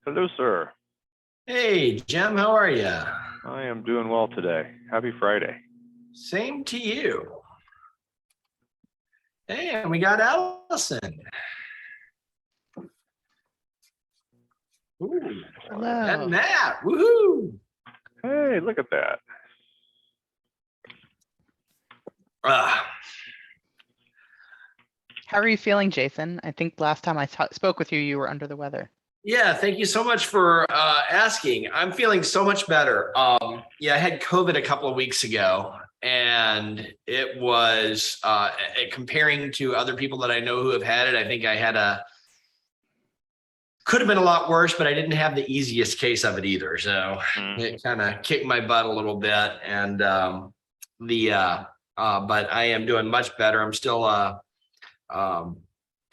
Hello, sir. Hey, Jim, how are you? I am doing well today. Happy Friday. Same to you. Hey, and we got Allison. Ooh, Hello. and Matt. Woohoo! Hey, look at that. How are you feeling, Jason? I think last time I spoke with you, you were under the weather. Yeah, thank you so much for asking. I'm feeling so much better. Yeah, I had COVID a couple of weeks ago, and it was comparing to other people that I know who have had it. I think I had could have been a lot worse, but I didn't have the easiest case of it either. So it kind of kicked my butt a little bit, and but I am doing much better. I'm still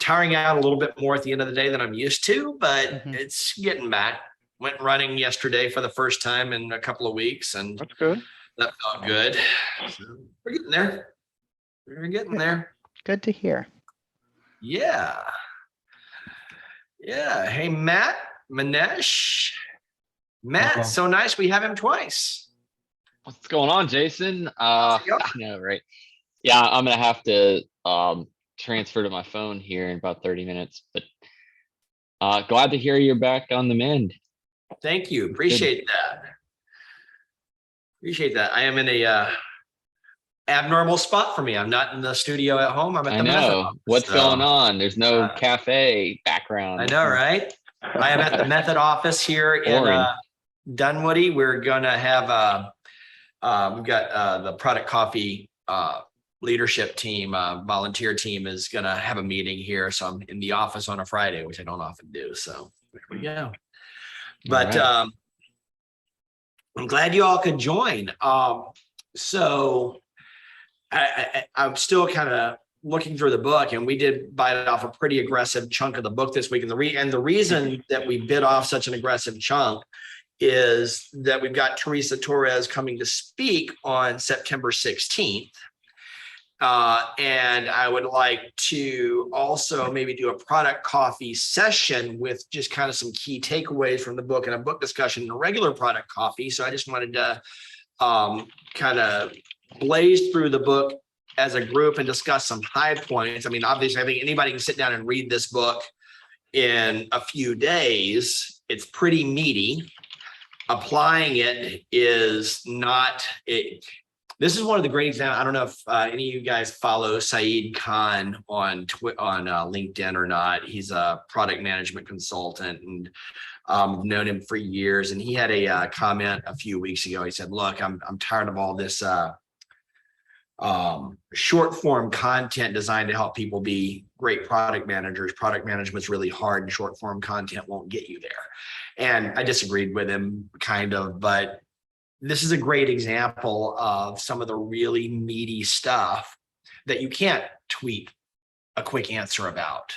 tiring out a little bit more at the end of the day than I'm used to, but it's getting back. Went running yesterday for the first time in a couple of weeks, and That's good. that felt good. So we're getting there. We're getting there. Good to hear. Yeah. Yeah. Hey, Matt, Manesh. Matt, so nice. We have him twice. What's going on, Jason? How's it going? I know, right? Yeah, I'm gonna have to transfer to my phone here in about 30 minutes, but glad to hear you're back on the mend. Thank you. Appreciate that. Appreciate that. I am in a abnormal spot for me. I'm not in the studio at home. I'm at the method office. What's going on? There's no cafe background. I know, right? I am at the method office here in Dunwoody. We're gonna have we've got the product coffee leadership team, volunteer team is gonna have a meeting here. So I'm in the office on a Friday, which I don't often do. So there we go. But I'm glad you all could join. So I'm still kind of looking through the book, and we did bite off a pretty aggressive chunk of the book this week. And the reason that we bit off such an aggressive chunk is that we've got Teresa Torres coming to speak on September 16th. And I would like to also maybe do a product coffee session with just kind of some key takeaways from the book and a book discussion in a regular product coffee. So I just wanted to kind of blaze through the book as a group and discuss some high points. I mean, obviously, I think anybody can sit down and read this book in a few days. It's pretty meaty. Applying it is not it. This is one of the great examples. I don't know if any of you guys follow Saeed Khan on LinkedIn or not. He's a product management consultant, and known him for years. And he had a comment a few weeks ago. He said, "Look, I'm tired of all this short form content designed to help people be great product managers. Product management's really hard, and short form content won't get you there." And I disagreed with him, kind of, but this is a great example of some of the really meaty stuff that you can't tweet a quick answer about.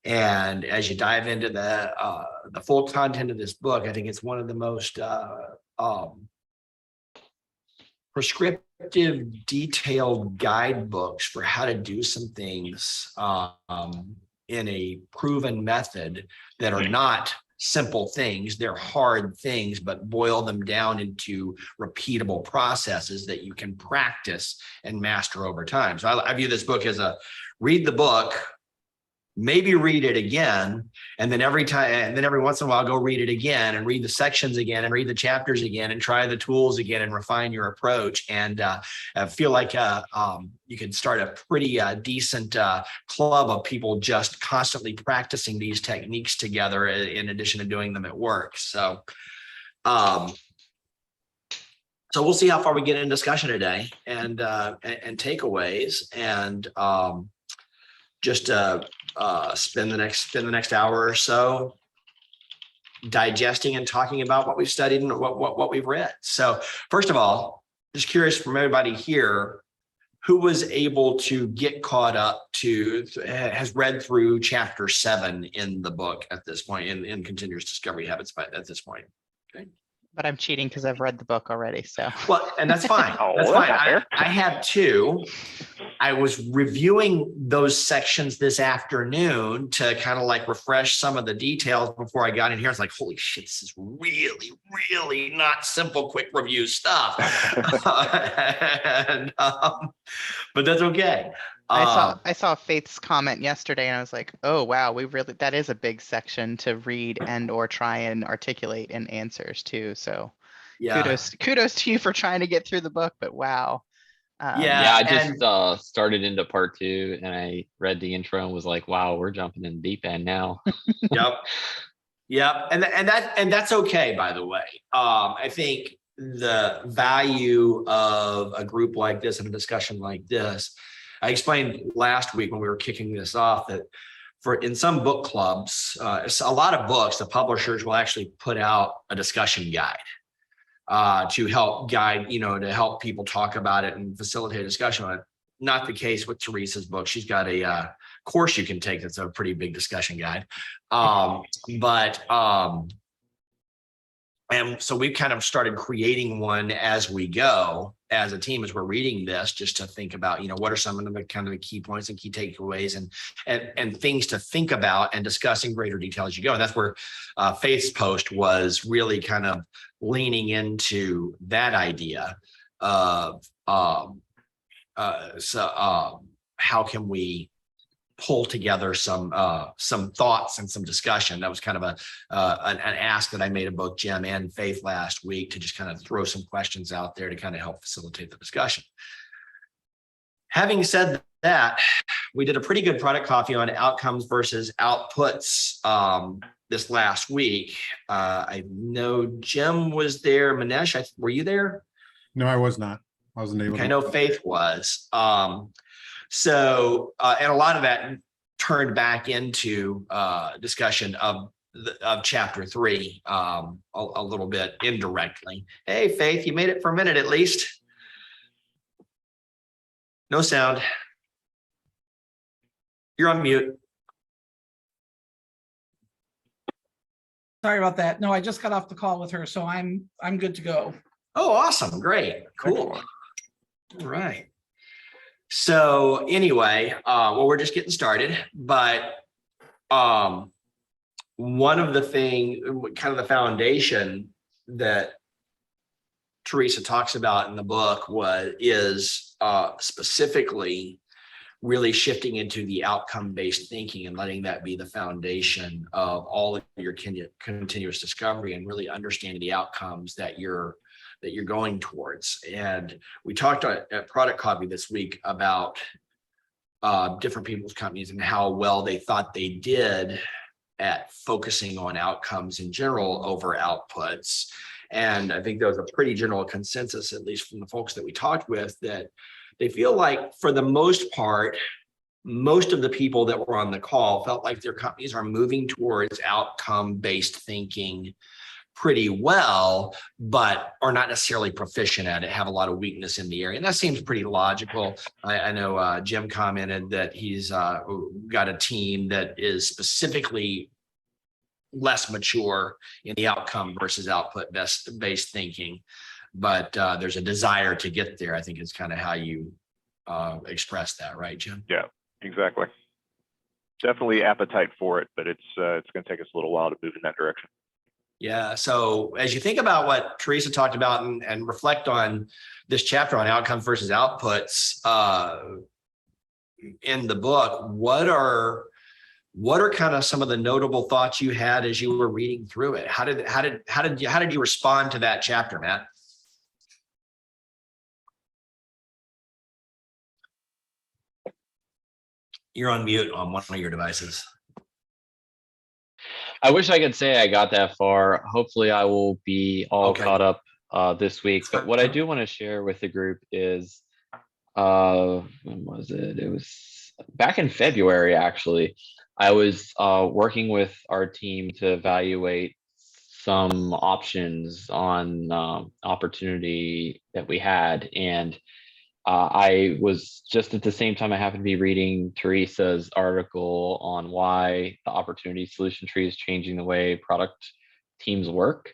And as you dive into the full content of this book, I think it's one of the most prescriptive, detailed guidebooks for how to do some things in a proven method that are not simple things. They're hard things, but boil them down into repeatable processes that you can practice and master over time. So I view this book as a read the book, maybe read it again, and then every once in a while go read it again and read the sections again and read the chapters again and try the tools again and refine your approach. And I feel like you can start a pretty decent club of people just constantly practicing these techniques together in addition to doing them at work. So we'll see how far we get in discussion today and takeaways, and just spend the next hour or so digesting and talking about what we've studied and what we've read. So first of all, just curious from everybody here, who was able to get caught up has read through chapter 7 in the book at this point, in Continuous Discovery Habits at this point. Okay. But I'm cheating because I've read the book already. So well, and that's fine. That's fine. I have 2. I was reviewing those sections this afternoon to kind of like refresh some of the details before I got in here. It's like, holy shit, this is really, really not simple, quick review stuff. and, but that's okay. I saw Faith's comment yesterday and I was like, oh, wow, that is a big section to read and or try and articulate in answers too. So Yeah. kudos to you for trying to get through the book, but wow. Yeah, I and just started into part 2 and I read the intro and was like, wow, we're jumping in the deep end now. Yep. Yep. And that's okay, by the way. I think the value of a group like this and a discussion like this, I explained last week when we were kicking this off that in some book clubs, a lot of books, the publishers will actually put out a discussion guide to help guide, to help people talk about it and facilitate a discussion on it. Not the case with Teresa's book. She's got a course you can take that's a pretty big discussion guide. And so we've kind of started creating one as we go as a team, as we're reading this, just to think about, what are some of the kind of the key points and key takeaways and things to think about and discuss in greater detail as you go. And that's where Faith's post was really kind of leaning into that idea of how can we pull together some thoughts and some discussion. That was kind of an ask that I made of both Jim and Faith last week, to just kind of throw some questions out there to kind of help facilitate the discussion. Having said that, we did a pretty good product coffee on outcomes versus outputs this last week. I know Jim was there. Manesh, were you there? No, I was not. I wasn't able Okay, to. I know Faith was. So, and a lot of that turned back into discussion of chapter 3 a little bit indirectly. Hey, Faith, you made it for a minute at least. No sound. You're on mute. Sorry about that. No, I just got off the call with her, so I'm good to go. Oh, awesome. Great. Cool. All right. So anyway, well, we're just getting started, but one of the kind of the foundation that Teresa talks about in the book is specifically really shifting into the outcome-based thinking and letting that be the foundation of all of your continuous discovery, and really understanding the outcomes that you're going towards. And we talked at Product Coffee this week about different people's companies and how well they thought they did at focusing on outcomes in general over outputs. And I think there was a pretty general consensus, at least from the folks that we talked with, that they feel like for the most part, most of the people that were on the call felt like their companies are moving towards outcome-based thinking pretty well, but are not necessarily proficient at it, have a lot of weakness in the area. And that seems pretty logical. I know Jim commented that he's got a team that is specifically less mature in the outcome versus output based thinking, but there's a desire to get there, I think is kind of how you express that, right, Jim? Yeah, exactly. Definitely appetite for it, but it's going to take us a little while to move in that direction. Yeah. So as you think about what Teresa talked about and reflect on this chapter on outcomes versus outputs in the book, what are kind of some of the notable thoughts you had as you were reading through it? How did you respond to that chapter, Matt? You're on mute on one of your devices. I wish I could say I got that far. Hopefully I will be all Okay. caught up this week. But what I do want to share with the group is, when was it? It was back in February, actually. I was working with our team to evaluate some options on opportunity that we had. And I was just at the same time, I happened to be reading Teresa's article on why the opportunity solution tree is changing the way product teams work.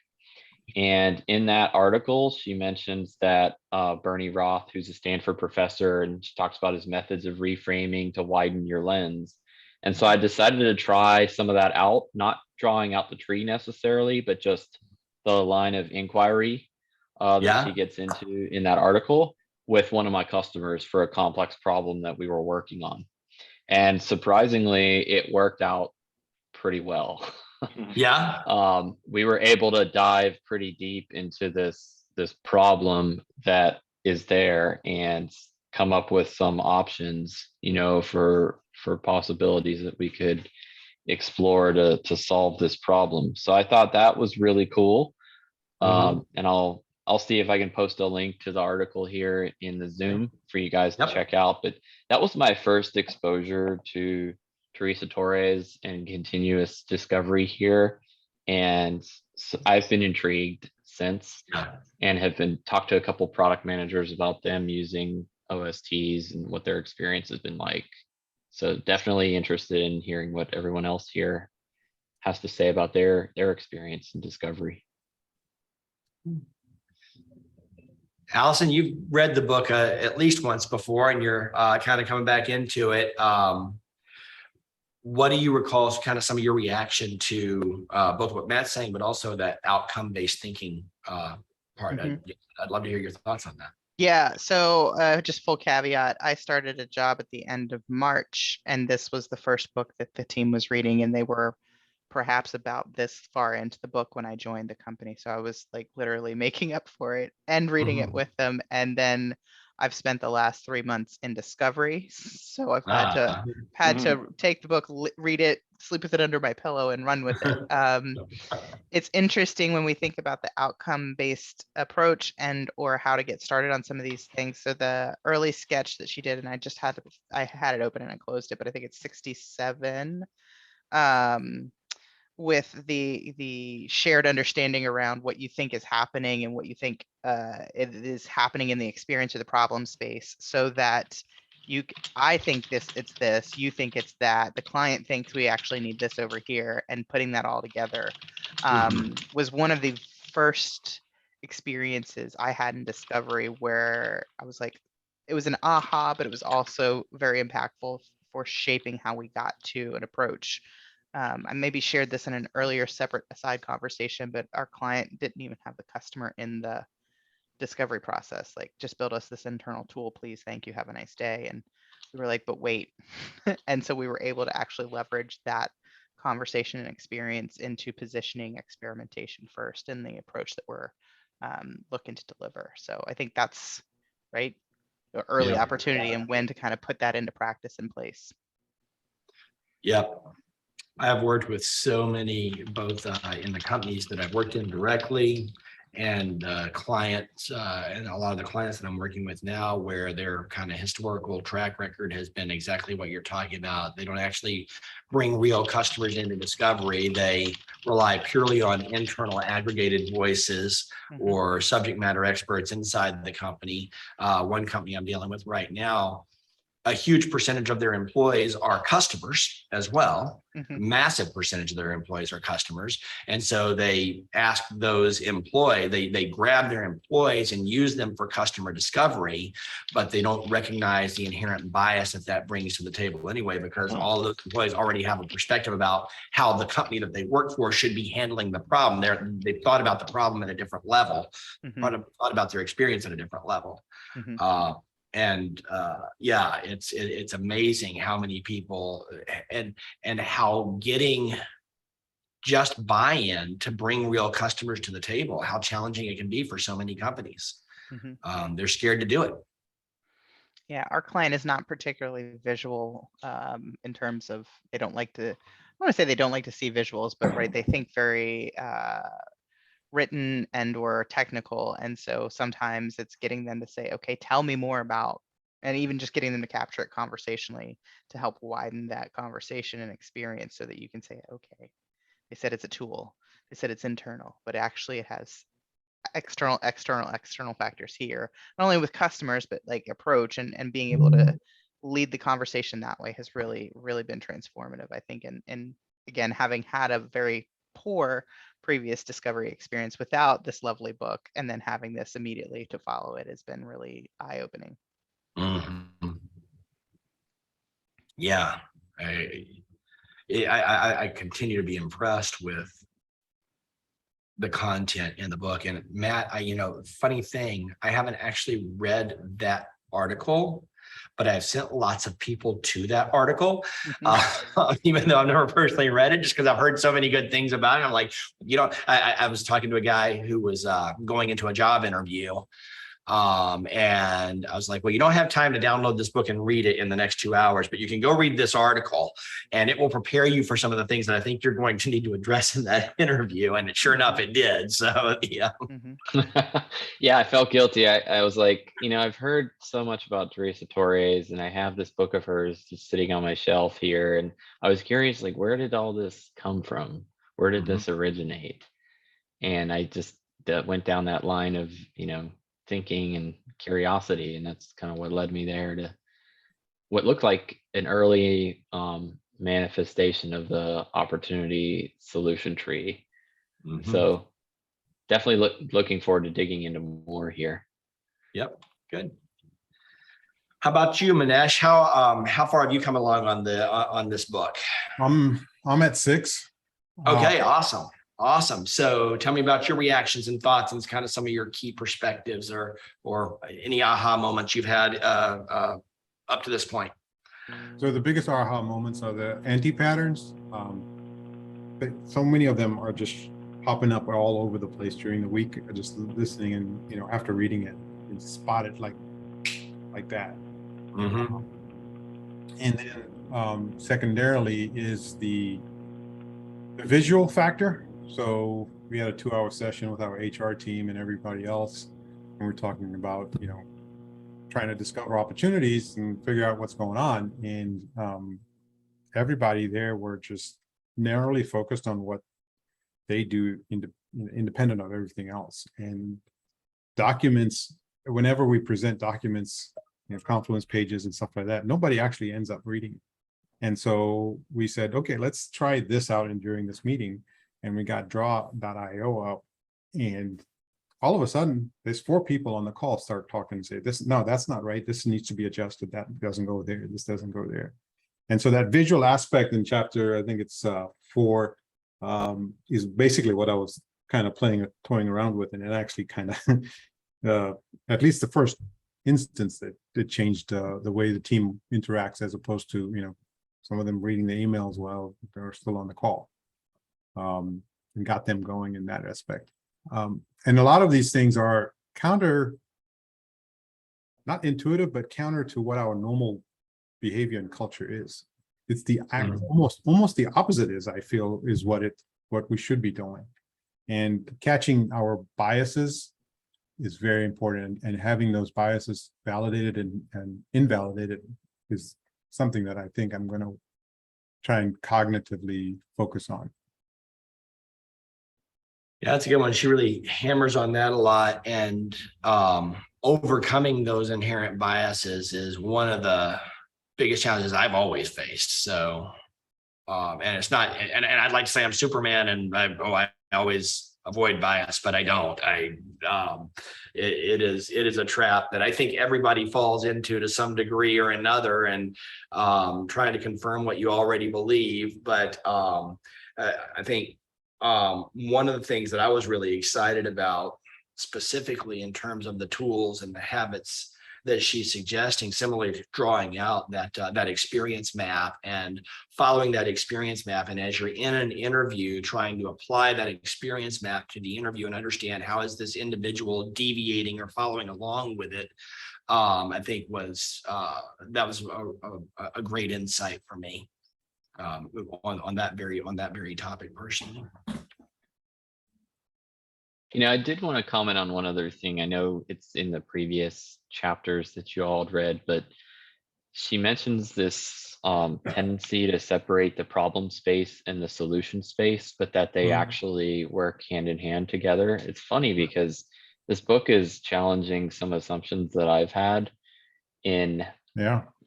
And in that article, she mentions that Bernie Roth, who's a Stanford professor, and she talks about his methods of reframing to widen your lens. And so I decided to try some of that out, not drawing out the tree necessarily, but just the line of inquiry that Yeah. she gets into in that article with one of my customers for a complex problem that we were working on. And surprisingly, it worked out pretty well. Yeah. We were able to dive pretty deep into this problem that is there and come up with some options, for possibilities that we could explore to solve this problem. So I thought that was really cool. And I'll see if I can post a link to the article here in the Zoom for you guys to Yep. check out. But that was my first exposure to Teresa Torres and continuous discovery here. And so I've been intrigued since and have been talked to a couple product managers about them using OSTs and what their experience has been like. So definitely interested in hearing what everyone else here has to say about their experience in discovery. Allison, you've read the book at least once before, and you're kind of coming back into it. What do you recall as kind of some of your reaction to both what Matt's saying, but also that outcome-based thinking part? I'd love to hear your thoughts on that. Yeah, so just full caveat, I started a job at the end of March, and this was the first book that the team was reading, and they were perhaps about this far into the book when I joined the company. So I was like literally making up for it and reading it with them. And then I've spent the last 3 months in discovery. So I've had to take the book, read it, sleep with it under my pillow and run with it. It's interesting when we think about the outcome-based approach and or how to get started on some of these things. So the early sketch that she did, and I had it open and I closed it, but I think it's 67. With the shared understanding around what you think is happening and what you think it is happening in the experience or the problem space, so that I think it's this, you think it's that, the client thinks we actually need this over here, and putting that all together was one of the first experiences I had in discovery where I was like, it was an aha, but it was also very impactful for shaping how we got to an approach. I maybe shared this in an earlier separate aside conversation, but our client didn't even have the customer in the discovery process. Like, just build us this internal tool, please. Thank you. Have a nice day. And we were like, but wait. And so we were able to actually leverage that conversation and experience into positioning experimentation first in the approach that we're looking to deliver. So I think that's right. The early opportunity and when to kind of put that into practice in place. Yep. I have worked with so many, both in the companies that I've worked in directly and clients, and a lot of the clients that I'm working with now, where their kind of historical track record has been exactly what you're talking about. They don't actually bring real customers into discovery. They rely purely on internal aggregated voices or subject matter experts inside the company. One company I'm dealing with right now, a huge percentage of their employees are customers as well. Massive percentage of their employees are customers. And so they ask those they grab their employees and use them for customer discovery, but they don't recognize the inherent bias that brings to the table anyway, because all of those employees already have a perspective about how the company that they work for should be handling the problem. They've thought about the problem at a different level, thought about their experience at a different level. It's amazing how many people and how getting just buy-in to bring real customers to the table, how challenging it can be for so many companies. They're scared to do it. Yeah, our client is not particularly visual in terms of I don't want to say they don't like to see visuals, but right, they think very written and or technical, and so sometimes it's getting them to say, okay, tell me more about, and even just getting them to capture it conversationally to help widen that conversation and experience, so that you can say, okay, they said it's a tool, they said it's internal, but actually it has external factors here, not only with customers but like approach, and being able to lead the conversation that way has really been transformative, I think. And again, having had a very poor previous discovery experience without this lovely book, and then having this immediately to follow it has been really eye-opening. Mhm. Yeah, I continue to be impressed with the content in the book. And Matt, funny thing, I haven't actually read that article, but I've sent lots of people to that article, even though I've never personally read it, just because I've heard so many good things about it. I'm like, I was talking to a guy who was going into a job interview. And I was like, well, you don't have time to download this book and read it in the next 2 hours, but you can go read this article and it will prepare you for some of the things that I think you're going to need to address in that interview. And sure enough, it did. So, yeah. Yeah, I felt guilty. I was like, I've heard so much about Teresa Torres, and I have this book of hers just sitting on my shelf here. And I was curious, like, where did all this come from? Where did this originate? And I just went down that line of, thinking and curiosity. And that's kind of what led me there to what looked like an early manifestation of the opportunity solution tree. So definitely looking forward to digging into more here. Yep, good. How about you, Manesh? How far have you come along on this book? I'm at 6. Okay, awesome. So tell me about your reactions and thoughts and kind of some of your key perspectives or any aha moments you've had up to this point. So the biggest aha moments are the anti-patterns. But so many of them are just popping up all over the place during the week. Just listening and after reading it, and spot it like that. And then secondarily is the visual factor. So we had a 2-hour session with our HR team and everybody else, and we're talking about trying to discover opportunities and figure out what's going on. And everybody there were just narrowly focused on what they do independent of everything else. And documents, whenever we present documents, Confluence pages and stuff like that, nobody actually ends up reading it. And so we said, okay, let's try this out during this meeting. And we got draw.io out, and all of a sudden there's 4 people on the call start talking and say, no, that's not right. This needs to be adjusted. That doesn't go there. This doesn't go there. And so that visual aspect in chapter, I think it's 4, is basically what I was kind of toying around with. And it actually kind of, at least the first instance, that it changed the way the team interacts, as opposed to, some of them reading the emails while they're still on the call, and got them going in that aspect. And a lot of these things are not intuitive, but counter to what our normal behavior and culture is. It's the almost the opposite I feel is what we should be doing. And catching our biases is very important, and having those biases validated and invalidated is something that I think I'm going to try and cognitively focus on. Yeah, that's a good one. She really hammers on that a lot. And overcoming those inherent biases is one of the biggest challenges I've always faced. So, and it's not, and I'd like to say I'm Superman and I always avoid bias, but I don't. It is a trap that I think everybody falls into to some degree or another, and trying to confirm what you already believe. But I think one of the things that I was really excited about, specifically in terms of the tools and the habits that she's suggesting, similarly to drawing out that experience map and following that experience map. And as you're in an interview, trying to apply that experience map to the interview and understand how is this individual deviating or following along with it, I think that was a great insight for me on that very topic personally. I did want to comment on one other thing. I know it's in the previous chapters that you all had read, but she mentions this tendency to separate the problem space and the solution space, but that they actually work hand in hand together. It's funny because this book is challenging some assumptions that I've had in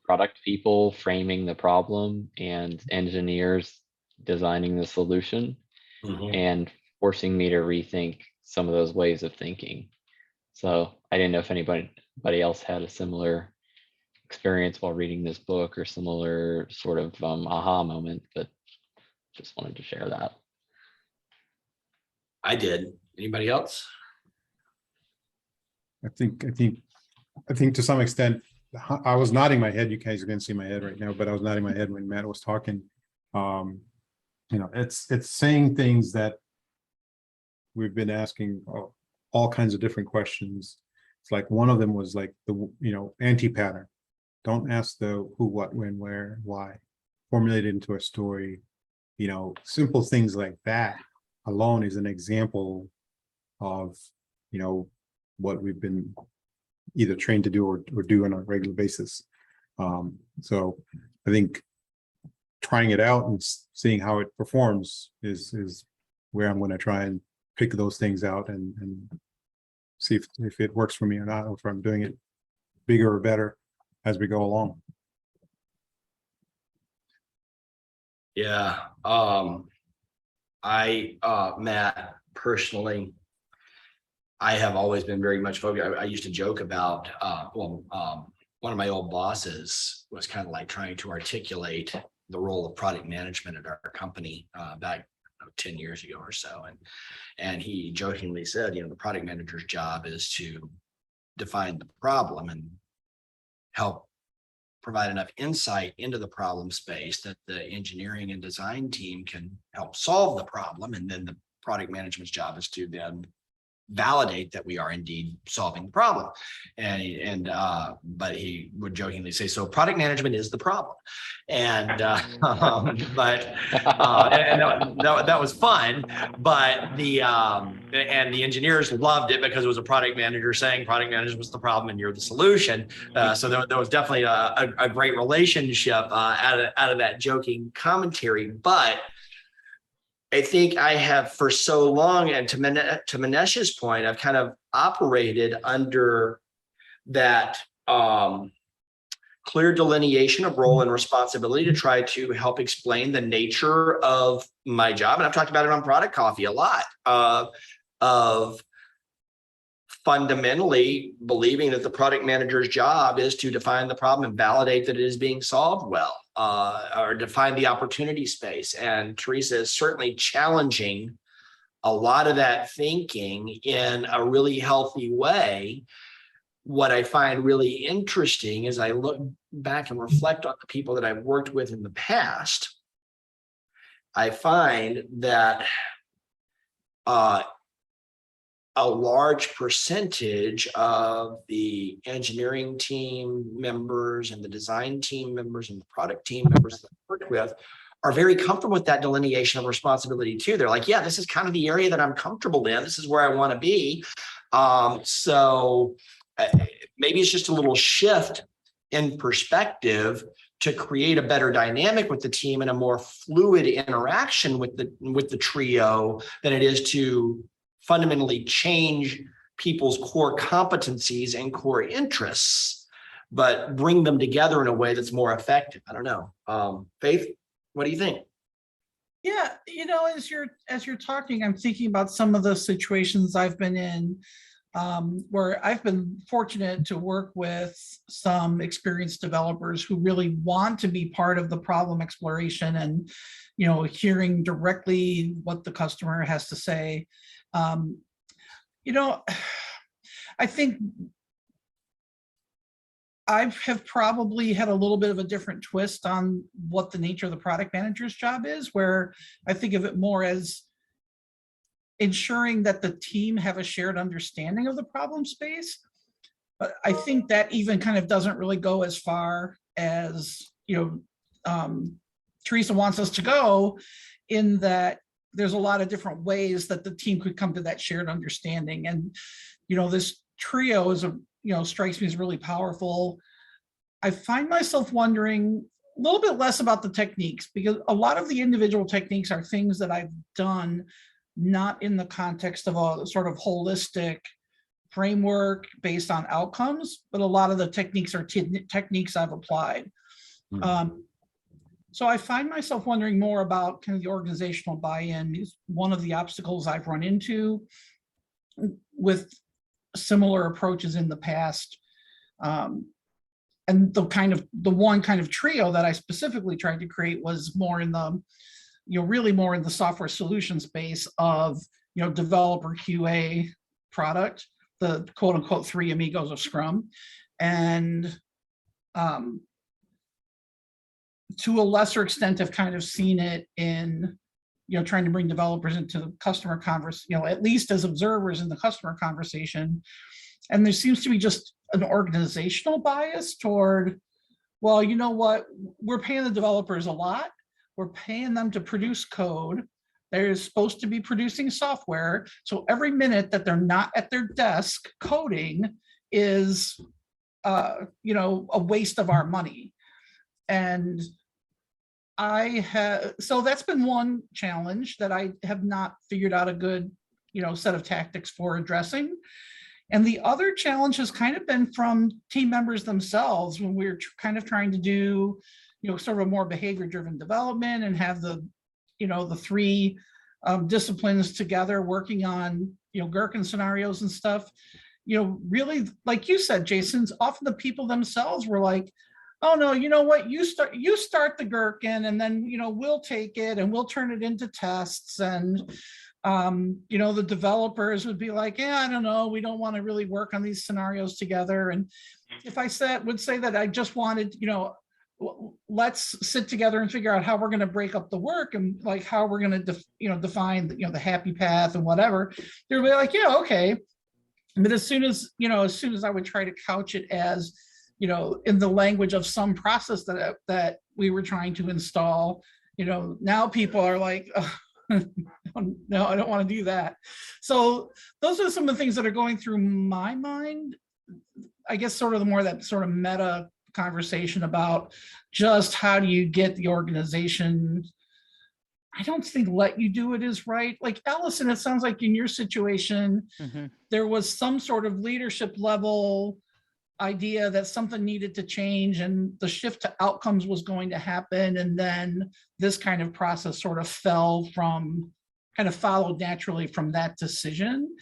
product people framing the problem and engineers designing the solution. and forcing me to rethink some of those ways of thinking. So I didn't know if anybody else had a similar experience while reading this book or similar sort of aha moment, but just wanted to share that. I did. Anybody else? I think to some extent, I was nodding my head. You guys can't see my head right now, but I was nodding my head when Matt was talking. It's saying things that we've been asking all kinds of different questions. It's like one of them was like the anti-pattern. Don't ask the who, what, when, where, why. Formulate it into a story. Simple things like that alone is an example of what we've been either trained to do or do on a regular basis. So I think trying it out and seeing how it performs is where I'm going to try and pick those things out and see if it works for me or not, or if I'm doing it bigger or better as we go along. Yeah. Matt, personally, I have always been very much focused. I used to joke about, one of my old bosses was kind of like trying to articulate the role of product management at our company back 10 years ago or so. And he jokingly said, the product manager's job is to define the problem and help provide enough insight into the problem space that the engineering and design team can help solve the problem. And then the product management's job is to then validate that we are indeed solving the problem. But he would jokingly say, so product management is the problem. And that was fun. But the engineers loved it because it was a product manager saying product management was the problem and you're the solution. So there was definitely a great relationship out of that joking commentary. But I think I have for so long, and to Manesh's point, I've kind of operated under that clear delineation of role and responsibility to try to help explain the nature of my job. And I've talked about it on Product Coffee a lot, of fundamentally believing that the product manager's job is to define the problem and validate that it is being solved well, or define the opportunity space. And Teresa is certainly challenging a lot of that thinking in a really healthy way. What I find really interesting is I look back and reflect on the people that I've worked with in the past. I find that a large percentage of the engineering team members and the design team members and the product team members that I worked with are very comfortable with that delineation of responsibility too. They're like, yeah, this is kind of the area that I'm comfortable in. This is where I want to be. So maybe it's just a little shift in perspective to create a better dynamic with the team and a more fluid interaction with the trio than it is to fundamentally change people's core competencies and core interests, but bring them together in a way that's more effective. I don't know. Faith, what do you think? Yeah, as you're talking, I'm thinking about some of the situations I've been in, where I've been fortunate to work with some experienced developers who really want to be part of the problem exploration and, hearing directly what the customer has to say. I think I have probably had a little bit of a different twist on what the nature of the product manager's job is, where I think of it more as ensuring that the team have a shared understanding of the problem space. But I think that even kind of doesn't really go as far as, Teresa wants us to go, in that there's a lot of different ways that the team could come to that shared understanding. And, this trio is strikes me as really powerful. I find myself wondering a little bit less about the techniques, because a lot of the individual techniques are things that I've done not in the context of a sort of holistic framework based on outcomes, but a lot of the techniques are techniques I've applied. So I find myself wondering more about kind of the organizational buy-in is one of the obstacles I've run into with similar approaches in the past. And the one kind of trio that I specifically tried to create was more in the, really more in the software solution space of, developer QA product, the quote unquote three amigos of Scrum. And to a lesser extent, I've kind of seen it in, trying to bring developers into the customer conversation, at least as observers in the customer conversation. And there seems to be just an organizational bias toward, well, you know what, we're paying the developers a lot. We're paying them to produce code. They're supposed to be producing software. So every minute that they're not at their desk coding is, a waste of our money. And so that's been one challenge that I have not figured out a good, set of tactics for addressing. And the other challenge has kind of been from team members themselves when we're kind of trying to do, sort of a more behavior-driven development and have the, the three disciplines together working on, Gherkin scenarios and stuff. Really, like you said, Jason's often the people themselves were like, oh no, you know what, you start the Gherkin and then, we'll take it and we'll turn it into tests. And the developers would be like, yeah, I don't know, we don't want to really work on these scenarios together. And if I would say that I just wanted, let's sit together and figure out how we're going to break up the work and like how we're going to define the happy path and whatever, they'd be like, yeah, okay. But as soon as I would try to couch it as, in the language of some process that we were trying to install, now people are like, oh, no, I don't want to do that. So those are some of the things that are going through my mind. I guess sort of the more that sort of meta conversation about just how do you get the organization. I don't think let you do it is right. Like Allison, it sounds like in your situation, there was some sort of leadership level idea that something needed to change and the shift to outcomes was going to happen. And then this kind of process sort of followed naturally from that decision.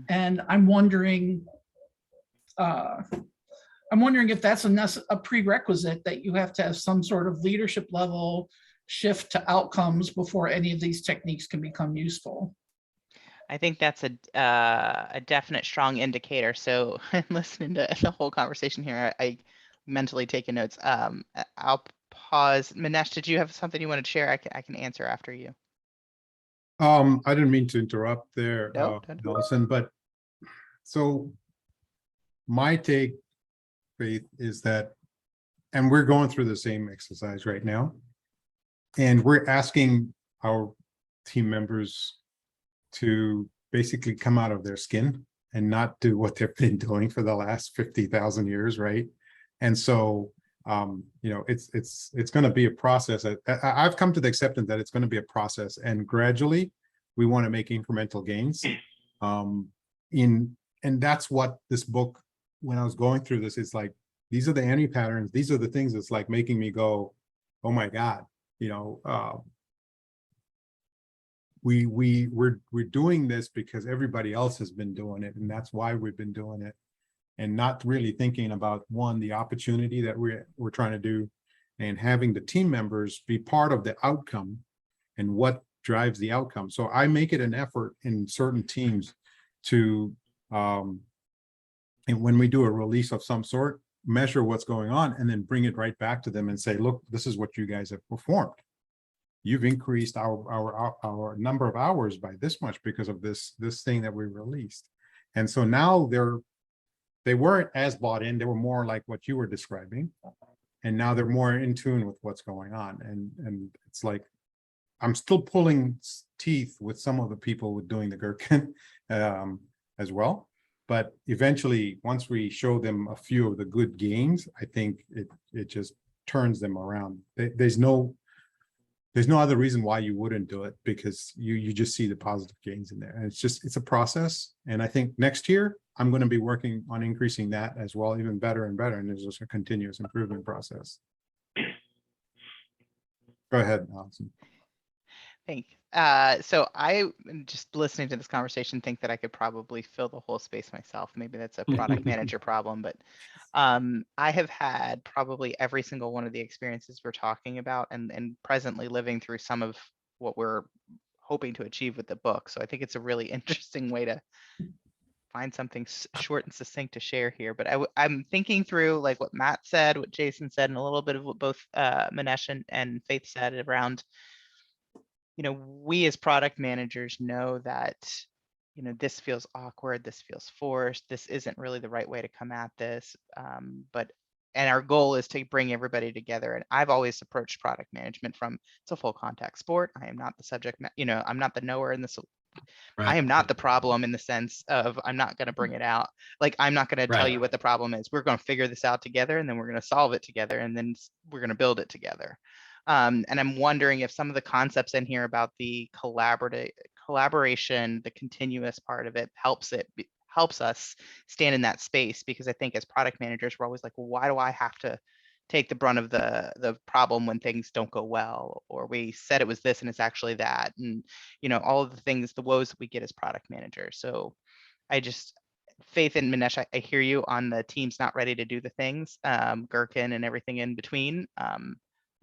And I'm wondering if that's a prerequisite that you have to have some sort of leadership level shift to outcomes before any of these techniques can become useful. I think that's a definite strong indicator. So listening to the whole conversation here, I mentally taking notes. I'll pause. Manesh, did you have something you wanted to share? I can answer after you. I didn't mean to interrupt there, Nope. Allison, but so my take, Faith, is that, and we're going through the same exercise right now, and we're asking our team members to basically come out of their skin and not do what they've been doing for the last 50,000 years, right? And so, it's going to be a process. I've come to the acceptance that it's going to be a process, and gradually, we want to make incremental gains. And that's what this book, when I was going through this, it's like these are the anti-patterns. These are the things that's like making me go, oh my God, we're doing this because everybody else has been doing it, and that's why we've been doing it, and not really thinking about the opportunity that we're trying to do, and having the team members be part of the outcome and what drives the outcome. So I make it an effort in certain teams to, and when we do a release of some sort, measure what's going on and then bring it right back to them and say, look, this is what you guys have performed. You've increased our number of hours by this much because of this thing that we released. And so now they weren't as bought in, they were more like what you were describing. And now they're more in tune with what's going on. And it's like, I'm still pulling teeth with some of the people with doing the Gherkin as well. But eventually, once we show them a few of the good gains, I think it just turns them around. There's no other reason why you wouldn't do it, because you just see the positive gains in there. And it's a process. And I think next year, I'm going to be working on increasing that as well, even better and better. And there's just a continuous improvement process. Go ahead, Allison. Thank you. So I, just listening to this conversation, think that I could probably fill the whole space myself. Maybe that's a product manager problem, but I have had probably every single one of the experiences we're talking about, and presently living through some of what we're hoping to achieve with the book. So I think it's a really interesting way to find something short and succinct to share here. But I'm thinking through like what Matt said, what Jason said, and a little bit of what both Manesh and Faith said around, we as product managers know that, this feels awkward, this feels forced, this isn't really the right way to come at this. And our goal is to bring everybody together. And I've always approached product management from, it's a full contact sport. I am not the subject, I'm not the knower in this. I am not the problem in the sense of I'm not going to bring it out. Like, I'm not going to tell you what the problem is. We're going to figure this out together, and then we're going to solve it together, and then we're going to build it together. And I'm wondering if some of the concepts in here about the collaboration, the continuous part of it helps us stand in that space, because I think as product managers, we're always like, well, why do I have to take the brunt of the problem when things don't go well, or we said it was this and it's actually that, and all of the things, the woes that we get as product managers. So Faith and Manesh, I hear you on the team's not ready to do the things, Gherkin and everything in between.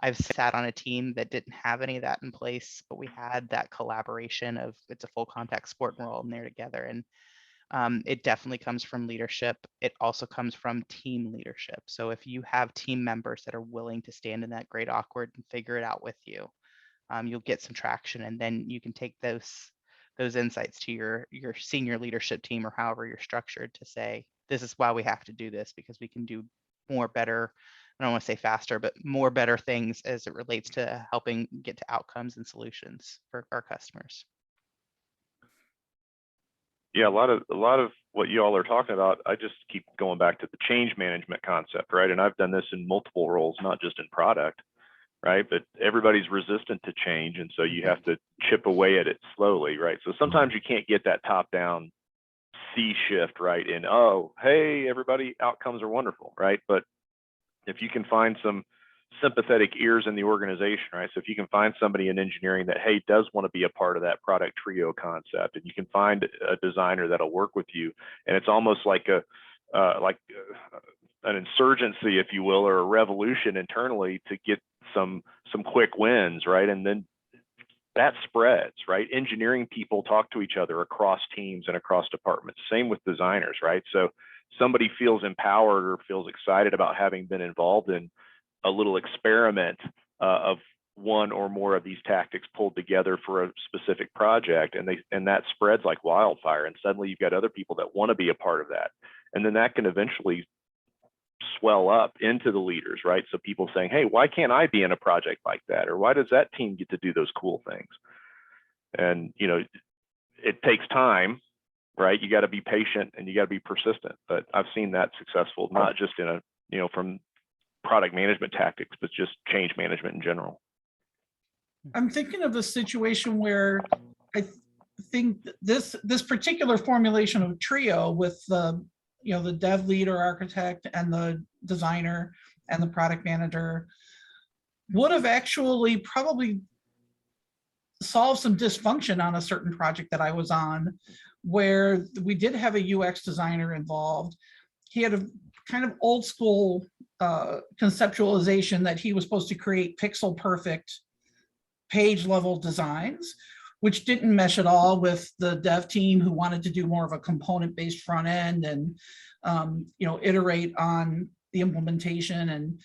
I've sat on a team that didn't have any of that in place, but we had that collaboration of, it's a full contact sport and we're all in there together. And it definitely comes from leadership. It also comes from team leadership. So if you have team members that are willing to stand in that great awkward and figure it out with you, you'll get some traction, and then you can take those insights to your senior leadership team, or however you're structured, to say, this is why we have to do this, because we can do more, better. I don't want to say faster, but more better things as it relates to helping get to outcomes and solutions for our customers. Yeah, a lot of what you all are talking about, I just keep going back to the change management concept, right? And I've done this in multiple roles, not just in product, right? But everybody's resistant to change, and so you have to chip away at it slowly, right? So sometimes you can't get that top-down C shift, right? In, oh, hey, everybody, outcomes are wonderful, right? But if you can find some sympathetic ears in the organization, right? So if you can find somebody in engineering that, hey, does want to be a part of that product trio concept, and you can find a designer that'll work with you, and it's almost like an insurgency, if you will, or a revolution internally to get some quick wins, right? And then that spreads, right? Engineering people talk to each other across teams and across departments. Same with designers, right? So somebody feels empowered or feels excited about having been involved in a little experiment of one or more of these tactics pulled together for a specific project, and that spreads like wildfire. And suddenly you've got other people that want to be a part of that, and then that can eventually swell up into the leaders, right? So people saying, hey, why can't I be in a project like that? Or why does that team get to do those cool things? And it takes time, right? You got to be patient and you got to be persistent. But I've seen that successful, not just in from product management tactics, but just change management in general. I'm thinking of a situation where I think this particular formulation of trio with the dev lead or architect and the designer and the product manager would have actually probably solved some dysfunction on a certain project that I was on, where we did have a UX designer involved. He had a kind of old school conceptualization that he was supposed to create pixel perfect page level designs, which didn't mesh at all with the dev team, who wanted to do more of a component based front end and iterate on the implementation. And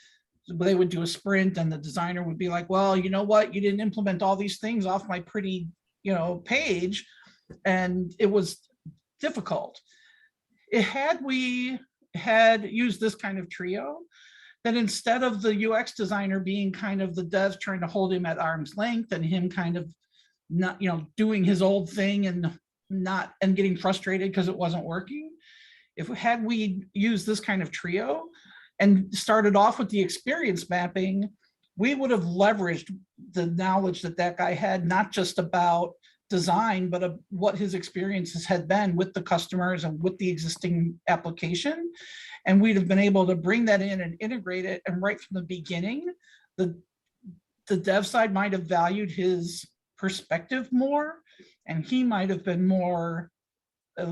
they would do a sprint, and the designer would be like, well, you know what, you didn't implement all these things off my pretty page. And it was difficult. Had we had used this kind of trio, then instead of the UX designer being kind of the dev trying to hold him at arm's length, and him kind of not doing his old thing and getting frustrated because it wasn't working, had we used this kind of trio and started off with the experience mapping, we would have leveraged the knowledge that guy had, not just about design, but of what his experiences had been with the customers and with the existing application. And we'd have been able to bring that in and integrate it. And right from the beginning, the the dev side might have valued his perspective more, and he might have been more,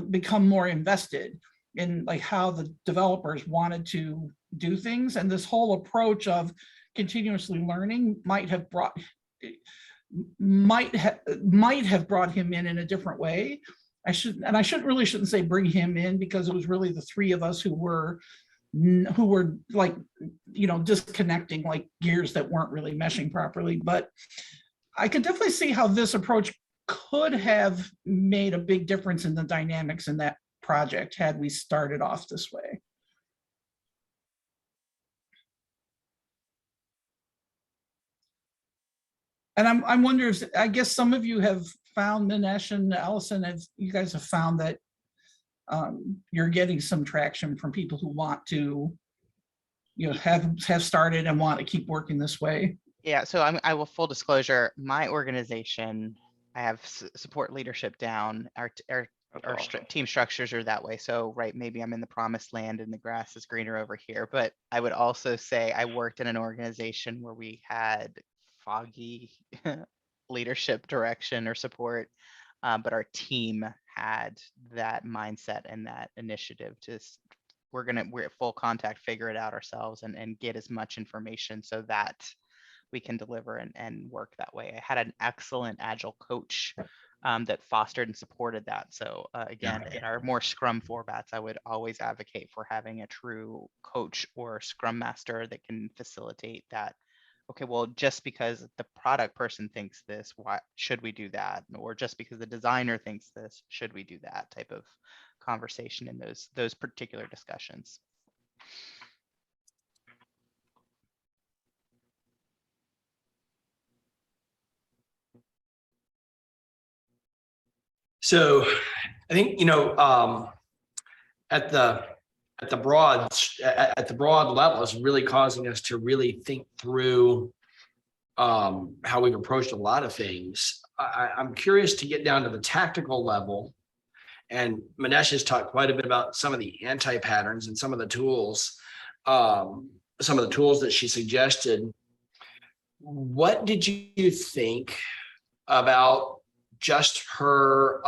become more invested in like how the developers wanted to do things. And this whole approach of continuously learning might have brought him in a different way. I shouldn't say bring him in, because it was really the three of us who were like, disconnecting like gears that weren't really meshing properly. But I could definitely see how this approach could have made a big difference in the dynamics in that project had we started off this way. And I'm wondering if, I guess some of you have found, Minesh and Allison, if you guys have found that you're getting some traction from people who want to, have started and want to keep working this way. Yeah, so I will, full disclosure, my organization, I have support leadership down. Our Awesome. team structures are that way. So, right, maybe I'm in the promised land and the grass is greener over here. But I would also say I worked in an organization where we had foggy leadership direction or support, but our team had that mindset and that initiative to we're at full contact, figure it out ourselves, and get as much information so that we can deliver and work that way. I had an excellent agile coach that fostered and supported that. So again, in our more scrum formats, I would always advocate for having a true coach or scrum master that can facilitate that. Okay, well, just because the product person thinks this, why should we do that? Or just because the designer thinks this, should we do that type of conversation in those particular discussions. So I think, at the broad level, is really causing us to really think through how we've approached a lot of things. I'm curious to get down to the tactical level. And Manesh has talked quite a bit about some of the anti-patterns and some of the tools that she suggested. What did you think about just her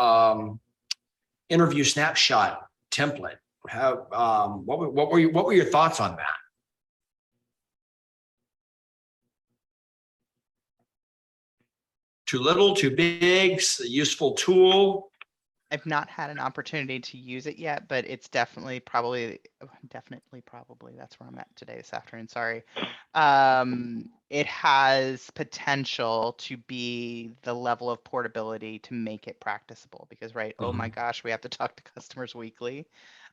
interview snapshot template? What were your thoughts on that? Too little, too big, a useful tool? I've not had an opportunity to use it yet, but it's definitely probably that's where I'm at today, this afternoon. Sorry. It has potential to be the level of portability to make it practicable, because oh my gosh, we have to talk to customers weekly.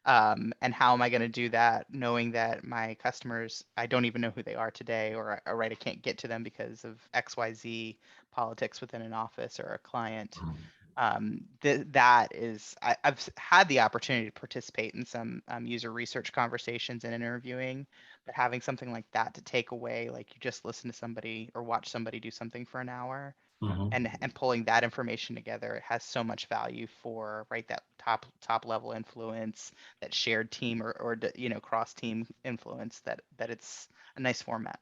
And how am I going to do that knowing that my customers, I don't even know who they are today, or I can't get to them because of XYZ politics within an office or a client. That is, I've had the opportunity to participate in some user research conversations and interviewing, but having something like that to take away, like you just listen to somebody or watch somebody do something for an hour, and pulling that information together, it has so much value for that top level influence, that shared team or cross team influence, that it's a nice format.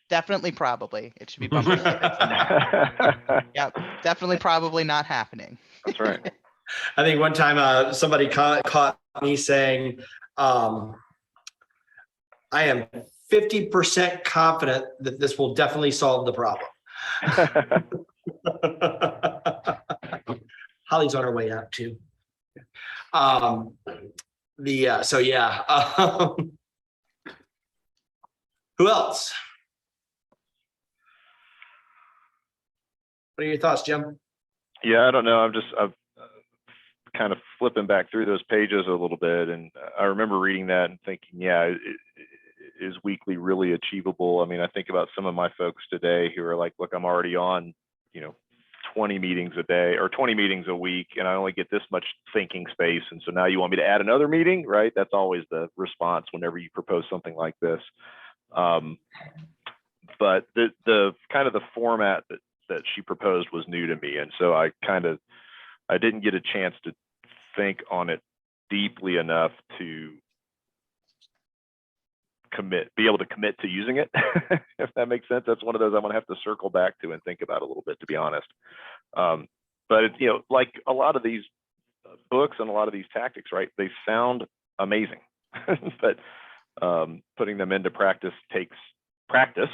Definitely, probably. It should be bumper stickers in there. Yep. Definitely, probably not happening. That's right. I think one time somebody caught me saying, I am 50% confident that this will definitely solve the problem. Holly's on her way out too. Who else? What are your thoughts, Jim? Yeah, I don't know. I've kind of flipping back through those pages a little bit, and I remember reading that and thinking, yeah, is weekly really achievable? I mean, I think about some of my folks today who are like, look, I'm already on, 20 meetings a day or 20 meetings a week, and I only get this much thinking space. And so now you want me to add another meeting, right? That's always the response whenever you propose something like this. But the kind of the format that she proposed was new to me. And so I didn't get a chance to think on it deeply enough to be able to commit to using it, if that makes sense. That's one of those I'm gonna have to circle back to and think about a little bit, to be honest. But it's, like a lot of these books and a lot of these tactics, right? They sound amazing, but putting them into practice takes practice.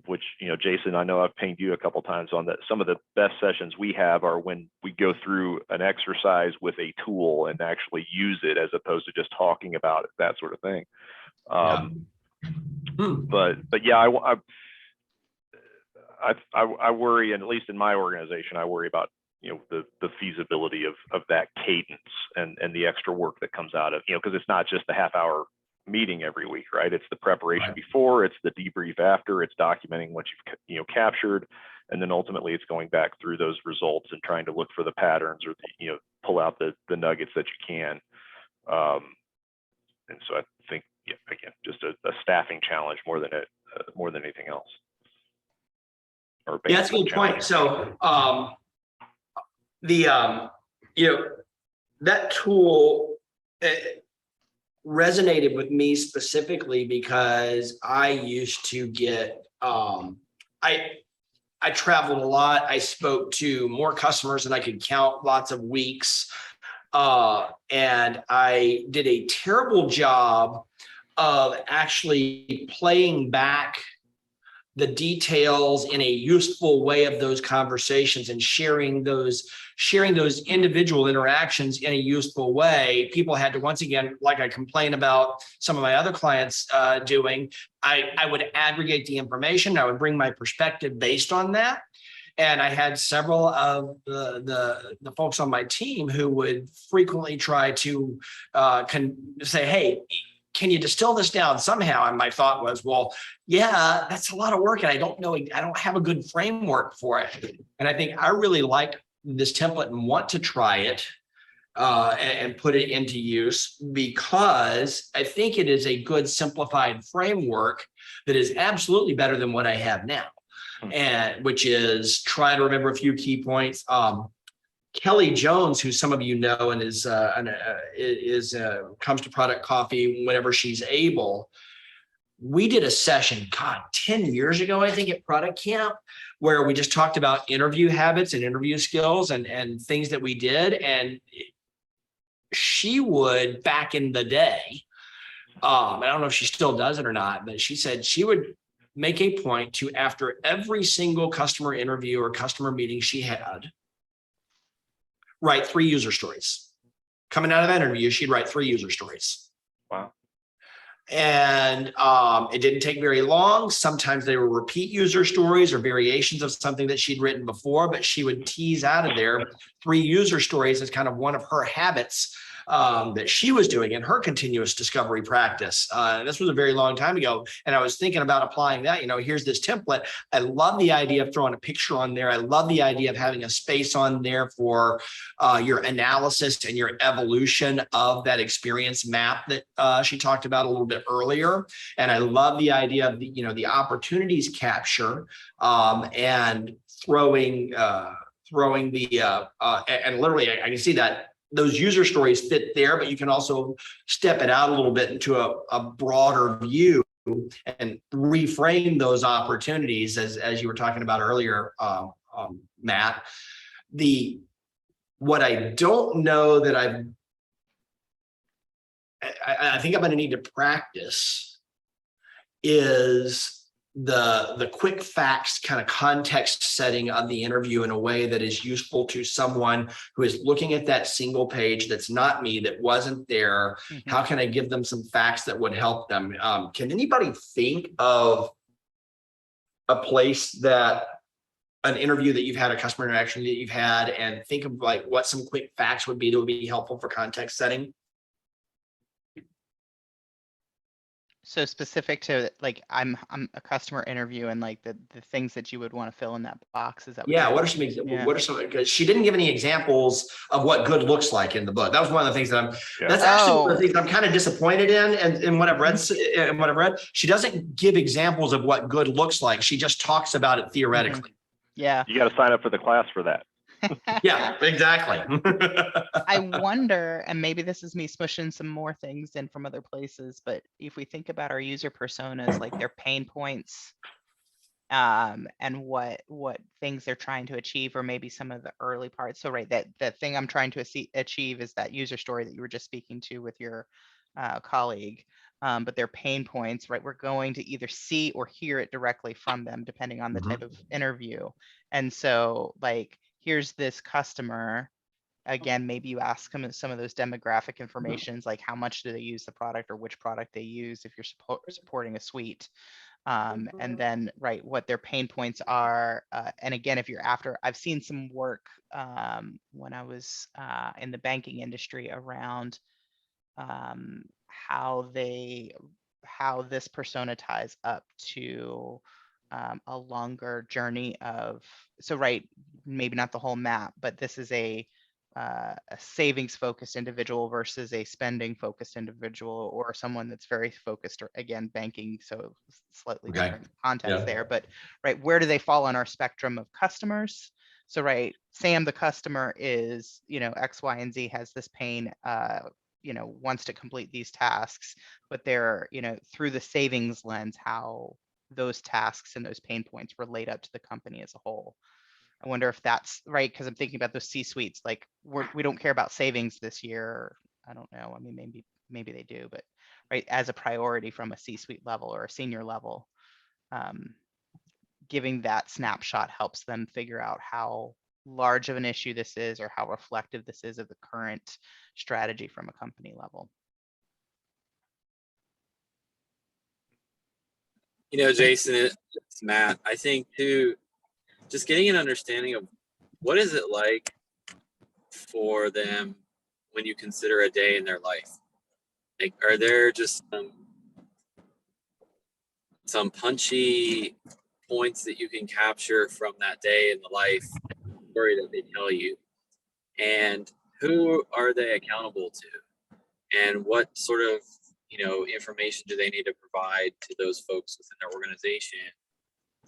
Which, Jason, I know I've pinged you a couple times on that. Some of the best sessions we have are when we go through an exercise with a tool and actually use it, as opposed to just talking about it, that sort of thing. But yeah, I worry, and at least in my organization, I worry about the feasibility of that cadence and the extra work that comes out of, because it's not just the half-hour meeting every week, right? It's the preparation before, it's the debrief after, it's documenting what you've captured, and then ultimately it's going back through those results and trying to look for the patterns, or pull out the nuggets that you can. And so I think, again, just a staffing challenge more than anything else. Yeah, that's a good point. So that tool resonated with me specifically because I used to get I traveled a lot. I spoke to more customers than I could count, lots of weeks. And I did a terrible job of actually playing back the details in a useful way of those conversations and sharing those individual interactions in a useful way. People had to, once again, like I complain about some of my other clients doing, I would aggregate the information. I would bring my perspective based on that. And I had several of the folks on my team who would frequently try to say, hey, can you distill this down somehow? And my thought was, well, yeah, that's a lot of work. And I don't have a good framework for it. And I think I really like this template and want to try it and put it into use, because I think it is a good simplified framework that is absolutely better than what I have now. And which is try to remember a few key points. Kelly Jones, who some of you know and comes to Product Coffee whenever she's able. We did a session, 10 years ago, I think, at Product Camp, where we just talked about interview habits and interview skills and things that we did. And she would, back in the day, I don't know if she still does it or not, but she said she would make a point to, after every single customer interview or customer meeting she had, write 3 user stories. Coming out of that interview, she'd write 3 user stories. Wow. And it didn't take very long. Sometimes they were repeat user stories or variations of something that she'd written before, but she would tease out of there 3 user stories as kind of one of her habits that she was doing in her continuous discovery practice. This was a very long time ago. And I was thinking about applying that. Here's this template. I love the idea of throwing a picture on there. I love the idea of having a space on there for your analysis and your evolution of that experience map that she talked about a little bit earlier. And I love the idea of the opportunities capture and throwing the and literally I can see that those user stories fit there, but you can also step it out a little bit into a broader view and reframe those opportunities as you were talking about earlier, Matt. What I don't know that I think I'm going to need to practice is the quick facts kind of context setting of the interview in a way that is useful to someone who is looking at that single page that's not me, that wasn't there. Mm-hmm. How can I give them some facts that would help them? Can anybody think of a place that an interview that you've had, a customer interaction that you've had, and think of like what some quick facts would be that would be helpful for context setting? So specific to like, I'm a customer interview and like the things that you would want to fill in that box. Is that what are some examples? Yeah. What are some, because she didn't give any examples of what good looks like in the book. That was one of the things that that's actually one of the things I'm kind of disappointed in. And what I've read, she doesn't give examples of what good looks like. She just talks about it theoretically. Yeah. You got to sign up for the class for that. Yeah, exactly. I wonder, and maybe this is me smushing some more things in from other places, but if we think about our user personas, like their pain points, and what things they're trying to achieve, or maybe some of the early parts. So right, that the thing I'm trying to achieve is that user story that you were just speaking to with your colleague. But their pain points, right? We're going to either see or hear it directly from them, depending on the type of interview. And so, like, here's this customer. Again, maybe you ask them some of those demographic informations, like how much do they use the product or which product they use if you're supporting a suite. And then, right, what their pain points are. And again, if you're after, I've seen some work when I was in the banking industry around how this persona ties up to a longer journey of, so right, maybe not the whole map, but this is a savings focused individual versus a spending focused individual, or someone that's very focused, or again, banking, so slightly Okay. different context Yeah. there. But right, where do they fall on our spectrum of customers? So right, Sam, the customer is, X, Y, and Z, has this pain, wants to complete these tasks, but they're, through the savings lens, how those tasks and those pain points relate up to the company as a whole. I wonder if that's right, because I'm thinking about those C-suites, like we don't care about savings this year. I don't know. I mean, maybe they do, but right, as a priority from a C-suite level or a senior level, giving that snapshot helps them figure out how large of an issue this is, or how reflective this is of the current strategy from a company level. Jason, it's Matt. I think too, just getting an understanding of what is it like for them when you consider a day in their life. Like, are there just some punchy points that you can capture from that day in the life story that they tell you? And who are they accountable to? And what sort of information do they need to provide to those folks within their organization?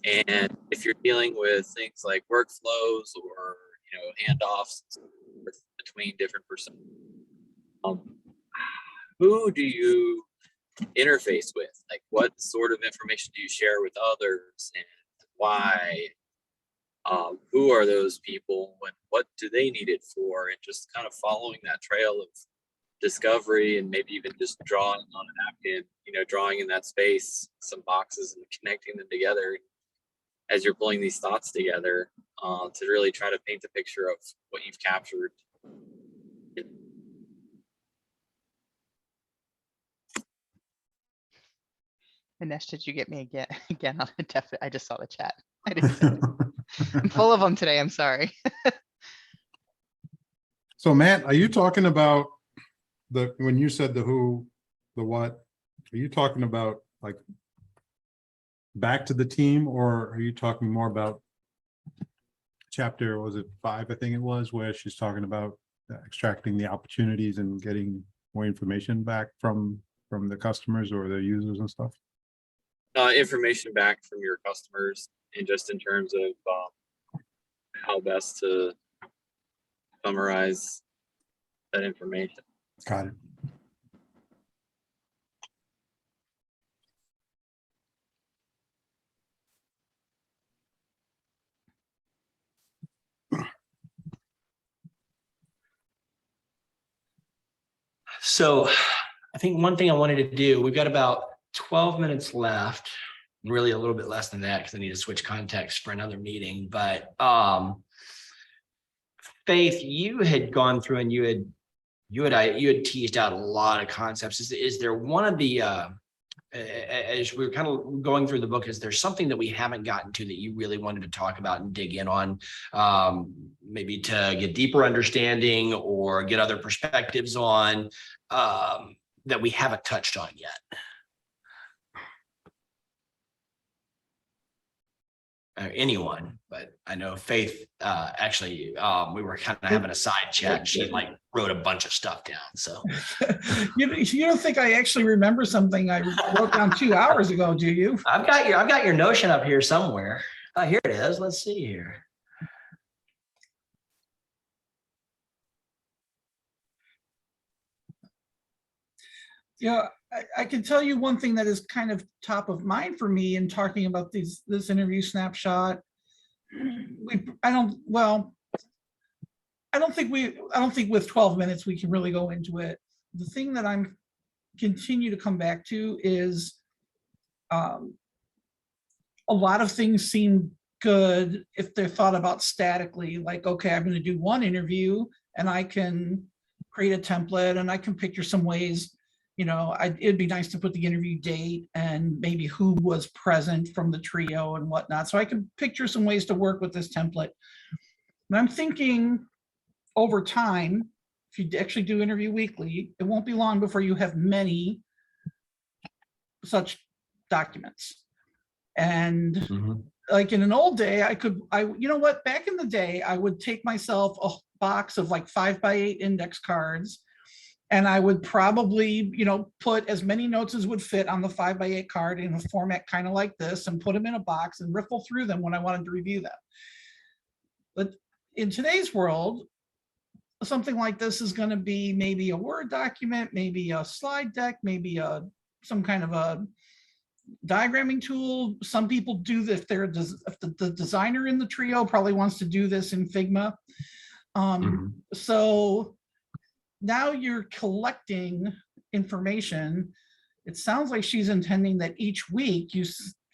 And if you're dealing with things like workflows or handoffs between different personas, who do you interface with? Like, what sort of information do you share with others, and why? Who are those people? What do they need it for? And just kind of following that trail of discovery, and maybe even just drawing on a napkin, drawing in that space some boxes and connecting them together as you're pulling these thoughts together, to really try to paint a picture of what you've captured. Anesh, did you get me again on a definite? I just saw the chat. I didn't. I'm full of them today. I'm sorry. So Matt, are you talking about when you said the who, the what, are you talking about like back to the team, or are you talking more about chapter, was it 5, I think it was, where she's talking about extracting the opportunities and getting more information back from the customers or the users and stuff? Information back from your customers, and just in terms of how best to summarize that information. Got it. So I think one thing I wanted to do, we've got about 12 minutes left, really a little bit less than that because I need to switch context for another meeting. But Faith, you had gone through and you had teased out a lot of concepts. Is there one of the as we're kind of going through the book, is there something that we haven't gotten to that you really wanted to talk about and dig in on, maybe to get deeper understanding or get other perspectives on, that we haven't touched on yet? Anyone, but I know Faith, actually, we were kind of having a side chat and she like wrote a bunch of stuff down. So You don't think I actually remember something I wrote down 2 hours ago, do you? I've got your notion up here somewhere. Here it is. Let's see here. Yeah, I can tell you one thing that is kind of top of mind for me in talking about this interview snapshot. I don't think with 12 minutes we can really go into it. The thing that I'm continue to come back to is a lot of things seem good if they're thought about statically, like, okay, I'm going to do one interview and I can create a template and I can picture some ways, it'd be nice to put the interview date and maybe who was present from the trio and whatnot. So I can picture some ways to work with this template. And I'm thinking over time, if you actually do interview weekly, it won't be long before you have many such documents. And like in an old day, back in the day, I would take myself a box of like 5x8 index cards, and I would probably, put as many notes as would fit on the 5x8 card in a format kind of like this and put them in a box and riffle through them when I wanted to review them. But in today's world, something like this is going to be maybe a Word document, maybe a slide deck, maybe some kind of a diagramming tool. Some people do this if the designer in the trio probably wants to do this in Figma. So now you're collecting information. It sounds like she's intending that each week you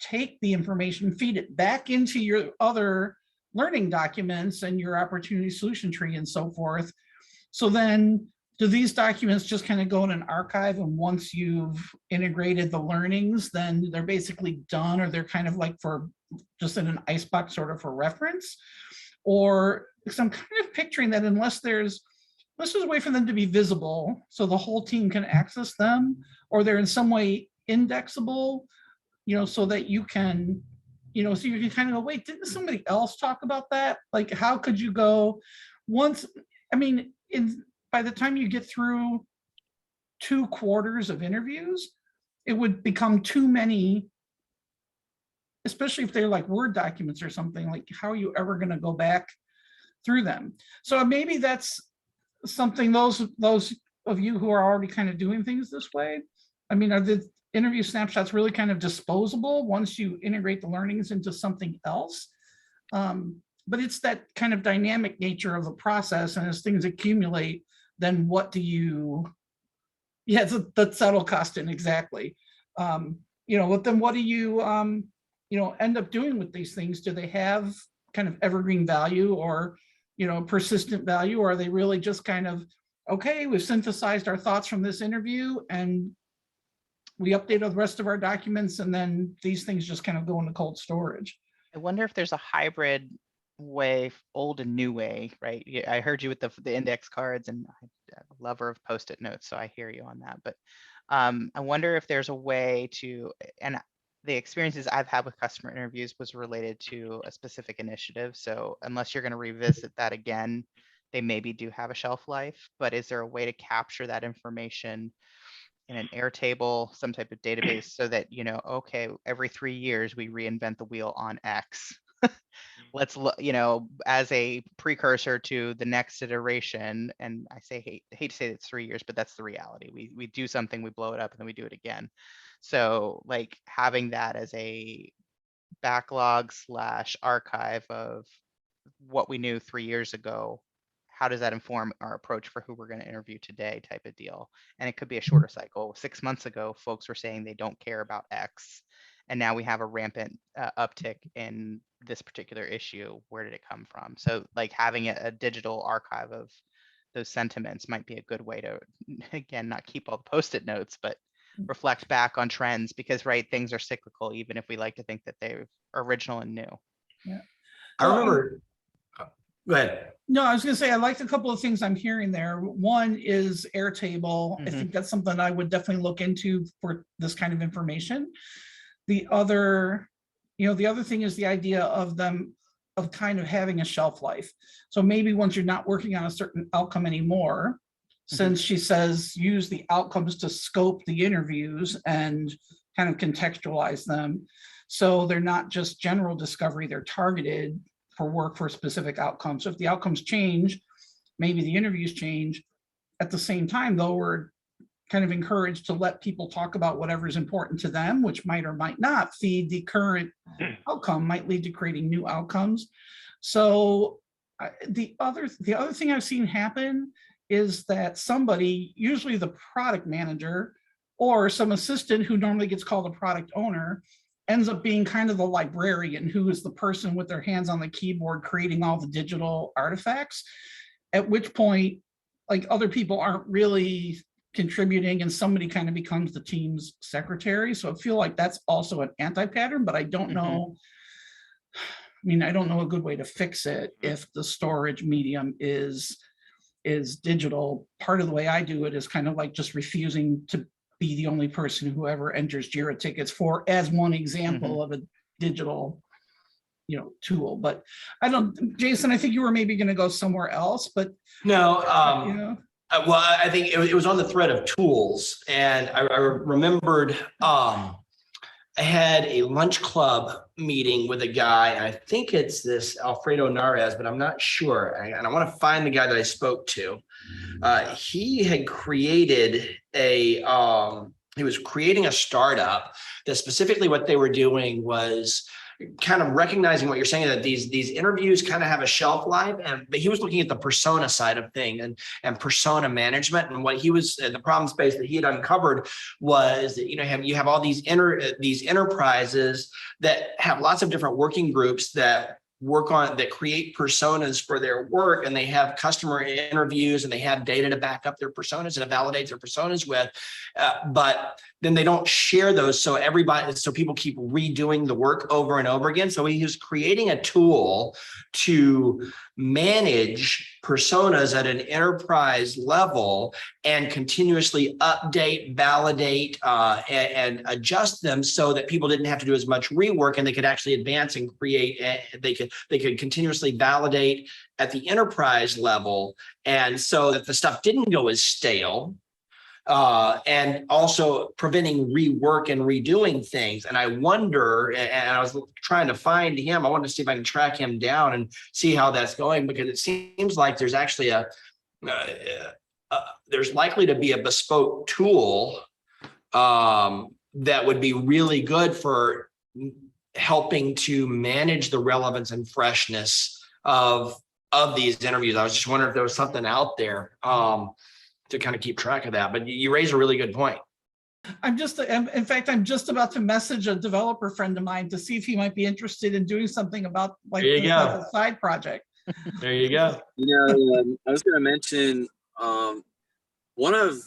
take the information, feed it back into your other learning documents and your opportunity solution tree and so forth. So then do these documents just kind of go in an archive, and once you've integrated the learnings, then they're basically done, or they're kind of like for just in an icebox sort of for reference? Or because I'm kind of picturing that unless there's a way for them to be visible so the whole team can access them, or they're in some way indexable, so that you can, so you can kind of go, wait, didn't somebody else talk about that? Like, how could you go once? I mean, by the time you get through 2 quarters of interviews, it would become too many, especially if they're like Word documents or something. Like, how are you ever going to go back through them? So maybe that's something those of you who are already kind of doing things this way. I mean, are the interview snapshots really kind of disposable once you integrate the learnings into something else? But it's that kind of dynamic nature of the process, and as things accumulate, then what do you? Yeah, it's the subtle costing, exactly. But then what do you end up doing with these things? Do they have kind of evergreen value, or persistent value, or are they really just kind of, okay, we've synthesized our thoughts from this interview and we update the rest of our documents, and then these things just kind of go into cold storage? I wonder if there's a hybrid way, old and new way, right? I heard you with the index cards, and I'm a lover of post-it notes, so I hear you on that. But I wonder if there's a way to, and the experiences I've had with customer interviews was related to a specific initiative. So unless you're going to revisit that again, they maybe do have a shelf life. But is there a way to capture that information in an Airtable, some type of database, so that, okay, every 3 years we reinvent the wheel on X? Let's look, as a precursor to the next iteration. And I hate to say it's 3 years, but that's the reality. We do something, we blow it up, and then we do it again. So like having that as a backlog / archive of what we knew 3 years ago, how does that inform our approach for who we're going to interview today, type of deal? And it could be a shorter cycle. 6 months ago, folks were saying they don't care about X, and now we have a rampant uptick in this particular issue. Where did it come from? So like having a digital archive of those sentiments might be a good way to, again, not keep all the Post-it notes, but reflect back on trends, because things are cyclical, even if we like to think that they're original and new. Yeah, I remember. Go ahead. No, I was going to say, I liked a couple of things I'm hearing there. One is Airtable. I think that's something I would definitely look into for this kind of information. The other thing is the idea of kind of having a shelf life. So maybe once you're not working on a certain outcome anymore, since she says use the outcomes to scope the interviews and kind of contextualize them. So they're not just general discovery, they're targeted for work for specific outcomes. So if the outcomes change, maybe the interviews change. At the same time, though, we're kind of encouraged to let people talk about whatever is important to them, which might or might not feed the current outcome, might lead to creating new outcomes. So the other thing I've seen happen is that somebody, usually the product manager or some assistant who normally gets called a product owner, ends up being kind of the librarian, who is the person with their hands on the keyboard creating all the digital artifacts, at which point, like, other people aren't really contributing and somebody kind of becomes the team's secretary. So I feel like that's also an anti-pattern, but I don't know. I mean, I don't know a good way to fix it if the storage medium is digital. Part of the way I do it is kind of like just refusing to be the only person who ever enters JIRA tickets for, as one example of a digital, tool. But I don't, Jason, I think you were maybe going to go somewhere else, but No, yeah. well, I think it was on the thread of tools, and I remembered I had a lunch club meeting with a guy, and I think it's this Alfredo Narez, but I'm not sure. And I want to find the guy that I spoke to. He had created he was creating a startup that specifically what they were doing was kind of recognizing what you're saying, that these interviews kind of have a shelf life, but he was looking at the persona side of thing and persona management. And what he was, the problem space that he had uncovered was that, you have all these enterprises that have lots of different working groups that create personas for their work, and they have customer interviews and they have data to back up their personas and to validate their personas with, but then they don't share those. So people keep redoing the work over and over again. So he was creating a tool to manage personas at an enterprise level and continuously update, validate, and adjust them so that people didn't have to do as much rework, and they could actually advance and create. They could continuously validate at the enterprise level, and so that the stuff didn't go as stale. And also preventing rework and redoing things. And I wonder, and I was trying to find him, I wanted to see if I can track him down and see how that's going, because it seems like there's actually there's likely to be a bespoke tool that would be really good for helping to manage the relevance and freshness of these interviews. I was just wondering if there was something out there to kind of keep track of that. But you raise a really good point. In fact, I'm just about to message a developer friend of mine to see if he might be interested in doing something about like a side project. There you go. I was going to mention one of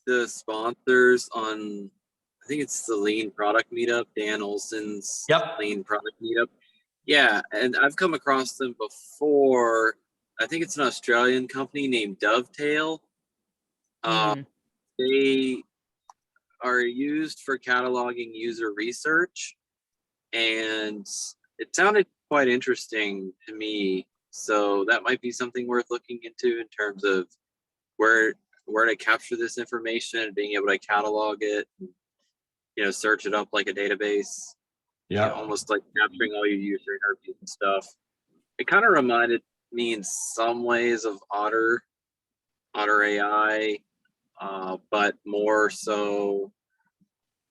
the sponsors on, I think it's the Lean Product Meetup, Dan Olson's Lean Product Meetup. Yeah, and I've come across them before. I think it's an Australian company named Dovetail. They are used for cataloging user research, and it sounded quite interesting to me. So that might be something worth looking into in terms of where to capture this information and being able to catalog it, search it up like a database. Yeah, almost like capturing all your user interviews and stuff. It kind of reminded me in some ways of Otter AI. But more so,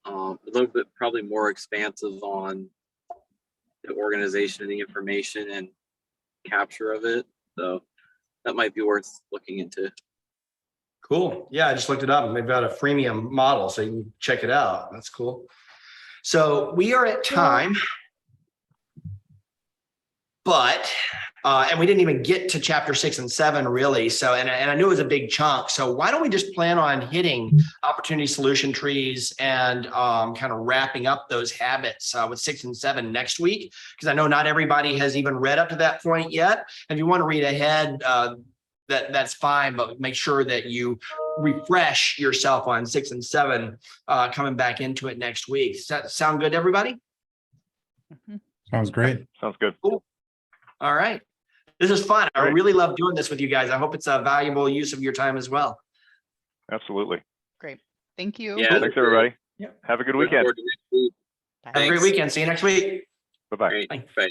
a little bit probably more expansive on the organization of the information and capture of it. So that might be worth looking into. Cool. Yeah, I just looked it up, and they've got a freemium model, so you can check it out. That's cool. So we are at time, but and we didn't even get to chapter 6 and 7 really. So, and I knew it was a big chunk. So why don't we just plan on hitting opportunity solution trees and kind of wrapping up those habits with 6 and 7 next week? Because I know not everybody has even read up to that point yet. And if you want to read ahead, that's fine, but make sure that you refresh yourself on 6 and 7 coming back into it next week. Does that sound good to everybody? Sounds great. Sounds good. Cool. All right. This is fun. I really love doing this with you guys. I hope it's a valuable use of your time as well. Absolutely. Great. Thank you. Yeah. Thanks, everybody. Yep. Have a good weekend. Have a great weekend. See you next week. Bye-bye. Bye.